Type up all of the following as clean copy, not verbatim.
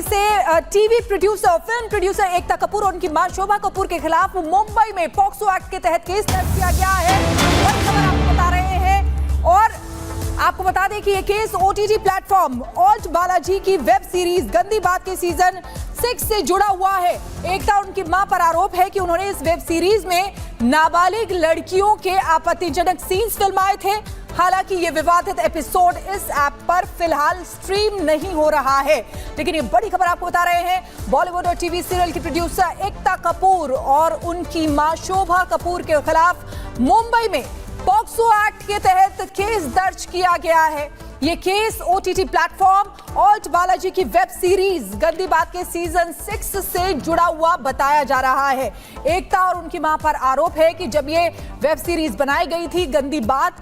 से TV producer, film producer Ekta Kapoor और उनकी मां शोभा कपूर के खिलाफ मुंबई में पॉक्सो एक्ट के तहत केस दर्ज किया गया है। बड़ी खबर आपको बता रहे हैं और आपको बता दें कि ये case OTT platform alt Balaji की वेब सीरीज गंदी बात के सीजन 6 से जुड़ा हुआ है। एकता और उनकी मां पर आरोप है कि उन्होंने इस वेब सीरीज में नाबालिग लड़कियों के आपत्तिजनक सीन्स फिल्माए थे। हालांकि ये विवादित एपिसोड इस ऐप पर फिलहाल स्ट्रीम नहीं हो रहा है, लेकिन ये बड़ी खबर आपको बता रहे हैं। बॉलीवुड और टीवी सीरियल की प्रोड्यूसर एकता कपूर और उनकी मां शोभा कपूर के खिलाफ मुंबई में पॉक्सो एक्ट के तहत केस दर्ज किया गया है। ये case OTT platform alt Balaji की वेब सीरीज गंदी बात के सीजन 6 से जुड़ा हुआ बताया जा रहा है। एकता और उनकी मां पर आरोप है कि जब ये वेब सीरीज बनाई गई थी गंदी बात,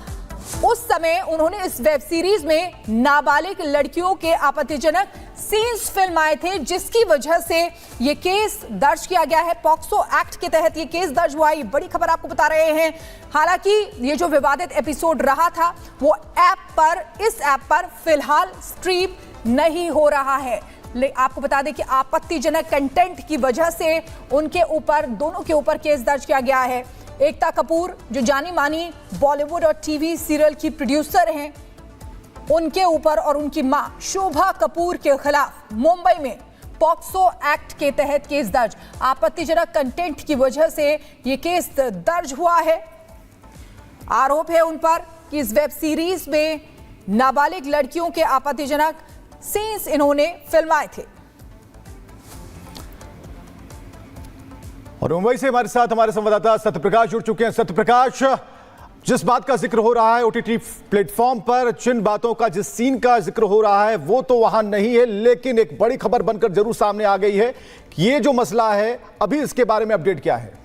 उस समय उन्होंने इस वेब सीरीज में नाबालिग लड़कियों के आपत्तिजनक सीन्स फिल्माए थे, जिसकी वजह से यह केस दर्ज किया गया है। पॉक्सो एक्ट के तहत यह केस दर्ज हुआ है। बड़ी खबर आपको बता रहे हैं। हालांकि ये जो विवादित एपिसोड रहा था वो इस ऐप पर फिलहाल स्ट्रीम नहीं हो रहा है। आपको बता दें कि आपत्तिजनक कंटेंट की वजह से उनके ऊपर, दोनों के ऊपर केस दर्ज किया गया है। एकता कपूर जो जानी मानी बॉलीवुड और टीवी सीरियल की प्रोड्यूसर हैं, उनके ऊपर और उनकी मां शोभा कपूर के खिलाफ मुंबई में पॉक्सो एक्ट के तहत केस दर्ज। आपत्तिजनक कंटेंट की वजह से यह केस दर्ज हुआ है। आरोप है उन पर कि इस वेब सीरीज में नाबालिग लड़कियों के आपत्तिजनक सीन्स इन्होंने फिल्माए थे। और मुंबई से हमारे साथ हमारे संवाददाता सत्यप्रकाश जुड़ चुके हैं। सत्यप्रकाश, जिस बात का जिक्र हो रहा है ओटीटी प्लेटफॉर्म पर, जिन बातों का, जिस सीन का जिक्र हो रहा है वो तो वहां नहीं है, लेकिन एक बड़ी खबर बनकर जरूर सामने आ गई है। ये जो मसला है, अभी इसके बारे में अपडेट क्या है?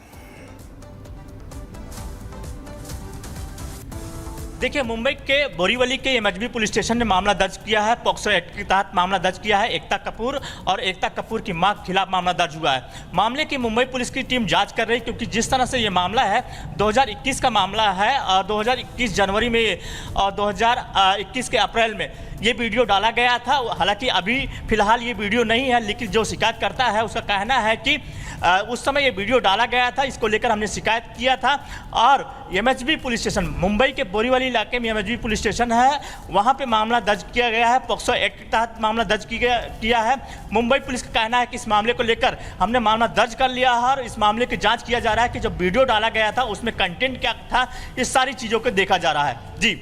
देखिए, मुंबई के बोरीवली के एमएचबी पुलिस स्टेशन ने मामला दर्ज किया है। पॉक्सो एक्ट के तहत मामला दर्ज किया है। एकता कपूर और एकता कपूर की मां के खिलाफ मामला दर्ज हुआ है। मामले की मुंबई पुलिस की टीम जांच कर रही है, क्योंकि जिस तरह से ये मामला है 2021 का मामला है और 2021 जनवरी में और 2021 के अप्रैल में ये वीडियो डाला गया था। हालांकि अभी फिलहाल ये वीडियो नहीं है, लेकिन जो शिकायत करता है उसका कहना है कि उस समय ये वीडियो डाला गया था। इसको लेकर हमने शिकायत किया था और एमएचबी पुलिस स्टेशन, मुंबई के बोरीवली इलाके में एमएचबी पुलिस स्टेशन है, वहाँ पे मामला दर्ज किया गया है। पॉक्सो एक्ट के तहत मामला दर्ज किया है। मुंबई पुलिस का कहना है कि इस मामले को लेकर हमने मामला दर्ज कर लिया है और इस मामले की जाँच किया जा रहा है कि जो वीडियो डाला गया था उसमें कंटेंट क्या था, इस सारी चीज़ों को देखा जा रहा है। जी।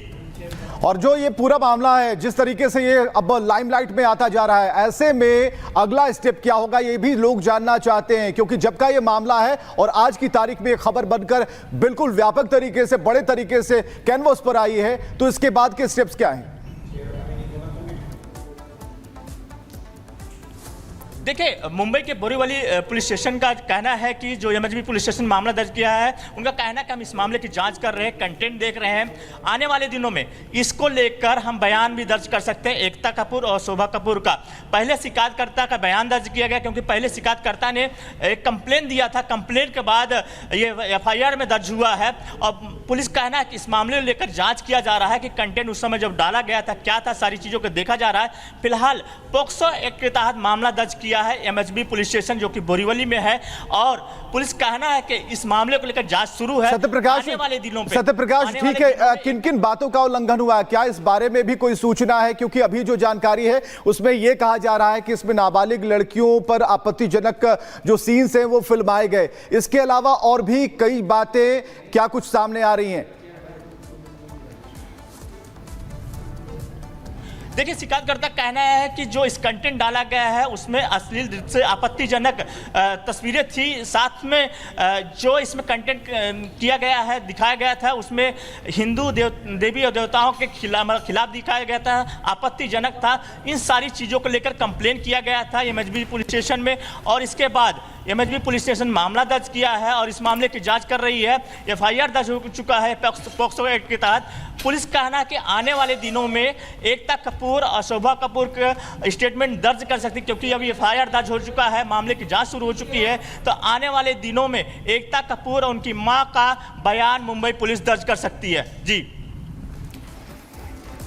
और जो ये पूरा मामला है, जिस तरीके से ये अब लाइमलाइट में आता जा रहा है, ऐसे में अगला स्टेप क्या होगा ये भी लोग जानना चाहते हैं, क्योंकि जब का ये मामला है और आज की तारीख में ये खबर बनकर बिल्कुल व्यापक तरीके से, बड़े तरीके से कैनवस पर आई है, तो इसके बाद के स्टेप्स क्या हैं? देखिए, मुंबई के बोरीवली पुलिस स्टेशन का कहना है कि जो एमएचबी पुलिस स्टेशन मामला दर्ज किया है, उनका कहना है कि हम इस मामले की जांच कर रहे हैं, कंटेंट देख रहे हैं। आने वाले दिनों में इसको लेकर हम बयान भी दर्ज कर सकते हैं। एकता कपूर और शोभा कपूर का पहले शिकायतकर्ता का बयान दर्ज किया गया, क्योंकि पहले शिकायतकर्ता ने एक कंप्लेन दिया था। कंप्लेन के बाद ये एफआईआर में दर्ज हुआ है और पुलिस कहना है कि इस मामले को लेकर जाँच किया जा रहा है कि कंटेंट उस समय जब डाला गया था क्या था, सारी चीज़ों को देखा जा रहा है। फिलहाल पॉक्सो एक्ट के तहत मामला दर्ज किया है एमएचबी पुलिस स्टेशन, जो कि बोरीवली में है, और पुलिस कहना है कि इस मामले को लेकर जांच शुरू है। आने वाले दिनों पे सत्यप्रकाश, ठीक है, किन किन बातों का उल्लंघन हुआ है, क्या इस बारे में भी कोई सूचना है? क्योंकि अभी जो जानकारी है उसमें यह कहा जा रहा है कि इसमें नाबालिग लड़कियों पर आपत्तिजनक जो सीन्स हैं वो फिल्माए गए। इसके अलावा और भी कई बातें क्या कुछ सामने आ रही हैं? देखिए, शिकायतकर्ता का कहना है कि जो इस कंटेंट डाला गया है उसमें अश्लील से आपत्तिजनक तस्वीरें थी, साथ में जो इसमें कंटेंट किया गया है, दिखाया गया था, उसमें हिंदू देवी और देवताओं के खिलाफ दिखाया गया था, आपत्तिजनक था। इन सारी चीज़ों को लेकर कंप्लेन किया गया था एमएचबी पुलिस स्टेशन में और इसके बाद एमएचबी पुलिस स्टेशन मामला दर्ज किया है और इस मामले की जांच कर रही है। एफआईआर दर्ज हो चुका है पॉक्सो एक्ट के तहत। पुलिस कहना है कि आने वाले दिनों में एकता कपूर और शोभा कपूर का स्टेटमेंट दर्ज कर सकती, क्योंकि अभी एफआईआर दर्ज हो चुका है, मामले की जांच शुरू हो चुकी है। तो आने वाले दिनों में एकता कपूर और उनकी मां का बयान मुंबई पुलिस दर्ज कर सकती है। जी।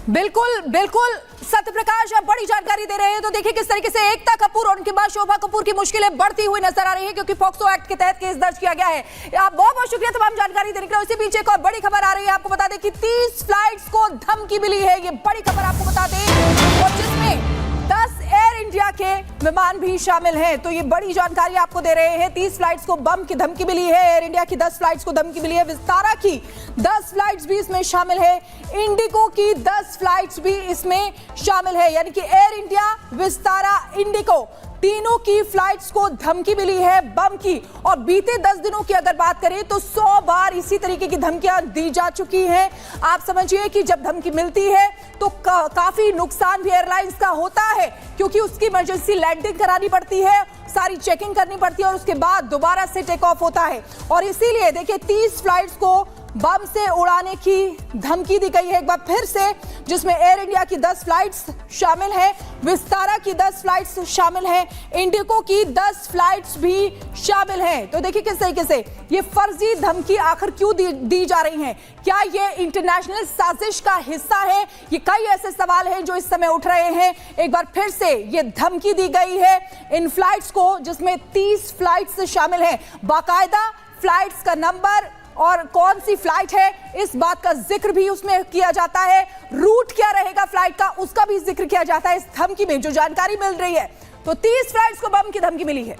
बिल्कुल बिल्कुल सत्य प्रकाश, आप बड़ी जानकारी दे रहे हैं। तो देखिए किस तरीके से एकता कपूर और उनकी मां शोभा कपूर की मुश्किलें बढ़ती हुई नजर आ रही है, क्योंकि पॉक्सो एक्ट के तहत केस दर्ज किया गया है। आप बहुत बहुत शुक्रिया तमाम जानकारी देने के लिए। उसी बीच एक और बड़ी खबर आ रही है, आपको बता दें कि 30 फ्लाइट्स को धमकी मिली है। ये बड़ी खबर आपको बता दें, और जिसमें 10 एयर इंडिया के विमान भी शामिल हैं। तो ये बड़ी जानकारी आपको दे रहे हैं। 30 फ्लाइट्स को बम की धमकी मिली है। एयर इंडिया की 10 फ्लाइट्स को धमकी मिली है। विस्तारा की 10 फ्लाइट्स भी इसमें शामिल है। इंडिगो की 10 फ्लाइट्स भी इसमें शामिल है। यानी कि एयर इंडिया, विस्तारा, इंडिगो तीनों की फ्लाइट्स को धमकी मिली है बम की। और बीते 10 दिनों की अगर बात करें तो 100 बार इसी तरीके की धमकियां दी जा चुकी हैं। आप समझिए कि जब धमकी मिलती है तो काफी नुकसान भी एयरलाइंस का होता है, क्योंकि उसकी इमरजेंसी लैंडिंग करानी पड़ती है, सारी चेकिंग करनी पड़ती है और उसके बाद दोबारा से टेक ऑफ होता है। और इसीलिए देखिए 30 फ्लाइट्स को बम से उड़ाने की धमकी दी गई है एक बार फिर से, जिसमें एयर इंडिया की 10 फ्लाइट्स शामिल है, विस्तारा की 10 फ्लाइट्स शामिल है, इंडिगो की 10 फ्लाइट्स भी शामिल हैं। तो देखिए किस तरीके से ये फर्जी धमकी आखिर क्यों दी जा रही हैं? क्या ये इंटरनेशनल साजिश का हिस्सा है? ये कई ऐसे सवाल हैं जो इस समय उठ रहे हैं। एक बार फिर से ये धमकी दी गई है इन फ्लाइट्स को, जिसमें 30 फ्लाइट्स शामिल हैं। बाकायदा फ्लाइट्स का नंबर और कौन सी फ्लाइट है इस बात का जिक्र भी उसमें किया जाता है। रूट क्या रहेगा फ्लाइट का उसका भी जिक्र किया जाता है इस धमकी में, जो जानकारी मिल रही है। तो 30 फ्लाइट्स को बम की धमकी मिली है।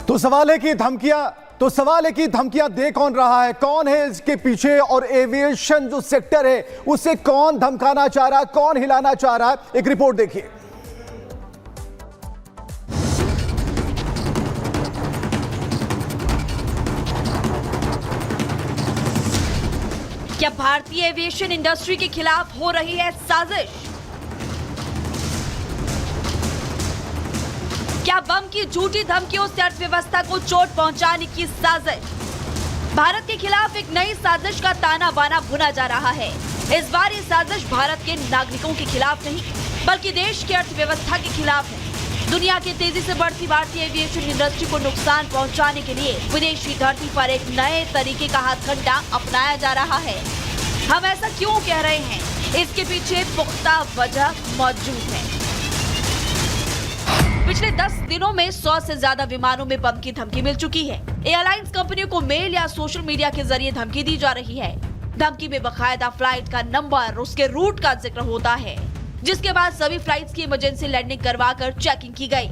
तो सवाल है कि धमकियां दे कौन रहा है, कौन है इसके पीछे, और एविएशन जो सेक्टर है उसे कौन धमकाना चाह रहा है, कौन हिलाना चाह रहा है। एक रिपोर्ट देखिए। क्या भारतीय एविएशन इंडस्ट्री के खिलाफ हो रही है साजिश? क्या बम की झूठी धमकियों से अर्थव्यवस्था को चोट पहुंचाने की साजिश? भारत के खिलाफ एक नई साजिश का ताना बाना बुना जा रहा है। इस बार ये साजिश भारत के नागरिकों के खिलाफ नहीं, बल्कि देश की अर्थव्यवस्था के खिलाफ है। दुनिया की तेजी से बढ़ती भारतीय एविएशन इंडस्ट्री को नुकसान पहुंचाने के लिए विदेशी धरती पर एक नए तरीके का हथकंडा अपनाया जा रहा है। हम ऐसा क्यों कह रहे हैं? इसके पीछे पुख्ता वजह मौजूद है। पिछले 10 दिनों में 100 से ज्यादा विमानों में बम की धमकी मिल चुकी है। एयरलाइंस कंपनियों को मेल या सोशल मीडिया के जरिए धमकी दी जा रही है। धमकी में बकायदा फ्लाइट का नंबर, उसके रूट का जिक्र होता है, जिसके बाद सभी फ्लाइट्स की इमरजेंसी लैंडिंग करवाकर चेकिंग की गई।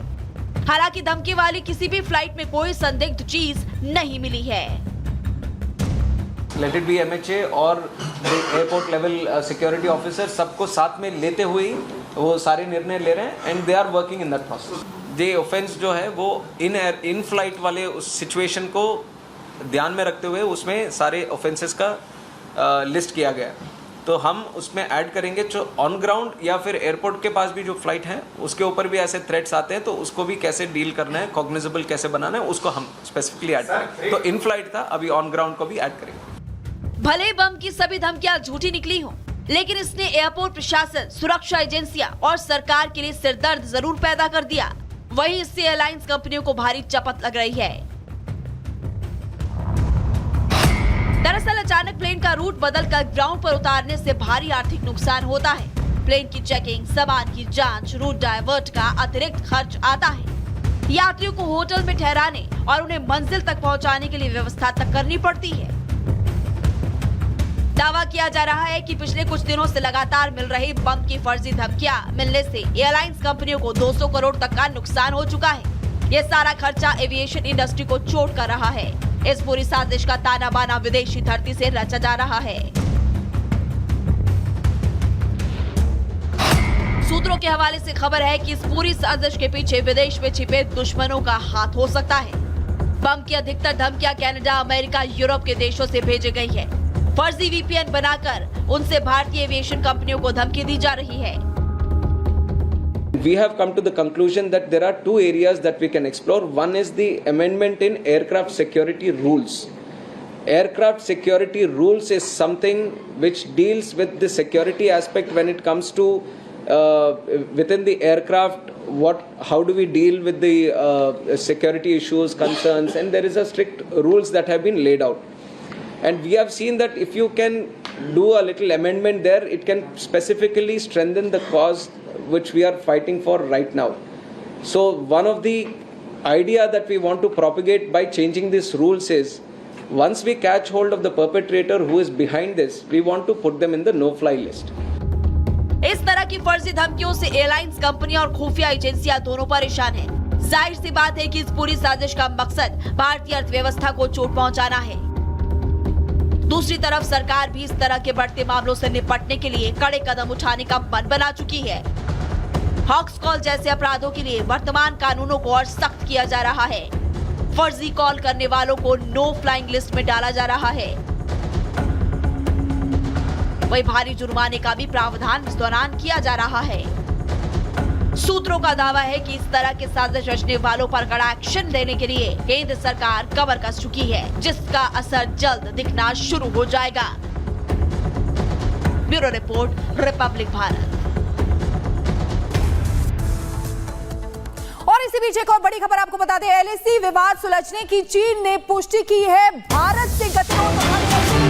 हालांकि धमकी वाली किसी भी फ्लाइट में कोई संदिग्ध चीज नहीं मिली है। लेट इट बी MHA और एयरपोर्ट लेवल सिक्योरिटी ऑफिसर सबको साथ में लेते हुए वो सारे निर्णय ले रहे हैं, and they are working in that process. ये ऑफेंस जो है वो इन फ्लाइट वाले उस सिचुएशन को ध्यान में रखते हुए उसमें सारे ऑफेंसेस का लिस्ट किया गया है। तो हम उसमें ऐड करेंगे जो ऑन ग्राउंड या फिर एयरपोर्ट के पास भी जो फ्लाइट है उसके ऊपर भी ऐसे थ्रेट्स आते हैं, तो उसको भी कैसे डील करना है, कॉग्निजेबल कैसे बनाना है, उसको हम स्पेसिफिकली ऐड करेंगे। तो इन फ्लाइट था, अभी ऑन ग्राउंड को भी ऐड करेंगे। भले बम की सभी धमकियां झूठी निकली हों, लेकिन इसने एयरपोर्ट प्रशासन, सुरक्षा एजेंसियां और सरकार के लिए सिरदर्द जरूर पैदा कर दिया। वहीं इससे एयरलाइंस कंपनियों को भारी चपत लग रही है। दरअसल अचानक प्लेन का रूट बदलकर ग्राउंड पर उतारने से भारी आर्थिक नुकसान होता है। प्लेन की चेकिंग, सामान की जांच, रूट डायवर्ट का अतिरिक्त खर्च आता है। यात्रियों को होटल में ठहराने और उन्हें मंजिल तक पहुंचाने के लिए व्यवस्था तक करनी पड़ती है। दावा किया जा रहा है कि पिछले कुछ दिनों से लगातार मिल रही बम की फर्जी धमकियां मिलने से एयरलाइंस कंपनियों को 200 करोड़ तक का नुकसान हो चुका है। ये सारा खर्चा एविएशन इंडस्ट्री को चोट कर रहा है। इस पूरी साजिश का ताना बाना विदेशी धरती से रचा जा रहा है। सूत्रों के हवाले से खबर है कि इस पूरी साजिश के पीछे विदेश में छिपे दुश्मनों का हाथ हो सकता है। बम की अधिकतर धमकियां कनाडा, अमेरिका, यूरोप के देशों से भेजी गई है। फर्जी VPN बनाकर उनसे भारतीय एविएशन कंपनियों को धमकी दी जा रही है। We have come to the conclusion that there are two areas that we can explore. One is the amendment in aircraft security rules. Aircraft security rules is something which deals with the security aspect when it comes to within the aircraft. How do we deal with the security issues, concerns, and there is a strict rules that have been laid out. And we have seen that if you can do a little amendment there, it can specifically strengthen the cause which we are fighting for right now. So one of the idea that we want to propagate by changing these rules is, once we catch hold of the perpetrator who is behind this, we want to put them in the no-fly list. इस तरह की फर्जी धमकियों से airlines company और खुफिया एजेंसियां दोनों परेशान हैं। जाहिर सी बात है कि इस पूरी साजिश का मकसद भारतीय अर्थव्यवस्था को चोट पहुंचाना है। दूसरी तरफ सरकार भी इस तरह के बढ़ते मामलों से निपटने के लिए कड़े कदम उठाने का मन बना चुकी है। हॉक्स कॉल जैसे अपराधों के लिए वर्तमान कानूनों को और सख्त किया जा रहा है। फर्जी कॉल करने वालों को नो फ्लाइंग लिस्ट में डाला जा रहा है। वहीं भारी जुर्माने का भी प्रावधान इस दौरान किया जा रहा है। सूत्रों का दावा है कि इस तरह के साजिश रचने वालों पर कड़ा एक्शन देने के लिए केंद्र सरकार कमर कस चुकी है, जिसका असर जल्द दिखना शुरू हो जाएगा। Bureau report, Republic Bharat. और इसी बीच एक और बड़ी खबर आपको बता दें, एलएसी विवाद सुलझने की चीन ने पुष्टि की है। भारत से गतिरोध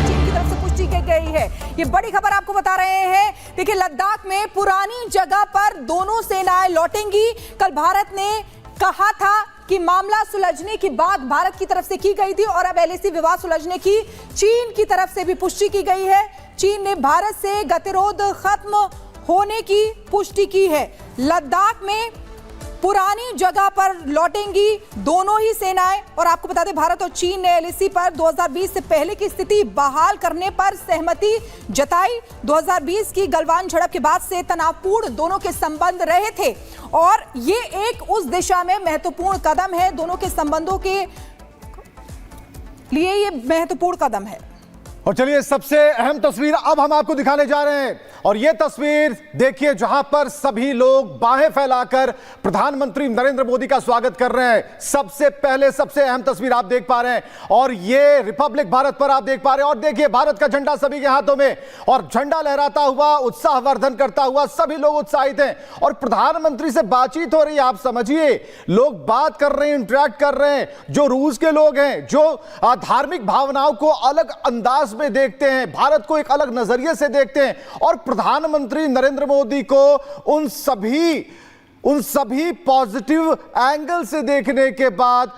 चीन की तरफ से पुष्टि की गई है। ये बड़ी खबर आपको बता रहे हैं। देखिए, लद्दाख में पुरानी जगह पर दोनों सेनाएं लौटेंगी। कल भारत ने कहा था कि मामला सुलझने की बात भारत की तरफ से की गई थी और अब एलएसी विवाद सुलझने की चीन की तरफ से भी पुष्टि की गई है। चीन ने भारत से गतिरोध खत्म होने की पुष्टि की है। लद्दाख में पुरानी जगह पर लौटेंगी दोनों ही सेनाएं। और आपको बता दें, भारत और चीन ने एलएसी पर 2020 से पहले की स्थिति बहाल करने पर सहमति जताई। 2020 की गलवान झड़प के बाद से तनावपूर्ण दोनों के संबंध रहे थे और ये एक उस दिशा में महत्वपूर्ण कदम है। दोनों के संबंधों के लिए ये महत्वपूर्ण कदम है। और चलिए, सबसे अहम तस्वीर अब हम आपको दिखाने जा रहे हैं। और यह तस्वीर देखिए, जहां पर सभी लोग बाहें फैलाकर प्रधानमंत्री नरेंद्र मोदी का स्वागत कर रहे हैं। सबसे पहले सबसे अहम तस्वीर आप देख पा रहे हैं और ये रिपब्लिक भारत पर आप देख पा रहे हैं। और देखिए, भारत का झंडा सभी के हाथों में और झंडा लहराता हुआ, उत्साहवर्धन करता हुआ सभी लोग उत्साहित हैं। और प्रधानमंत्री से बातचीत हो रही है। आप समझिए, लोग बात कर रहे हैं, इंटरेक्ट कर रहे हैं। जो रूस के लोग हैं, जो धार्मिक भावनाओं को अलग अंदाज में देखते हैं, भारत को एक अलग नजरिए से देखते हैं, और प्रधानमंत्री नरेंद्र मोदी को उन सभी पॉजिटिव एंगल से देखने के बाद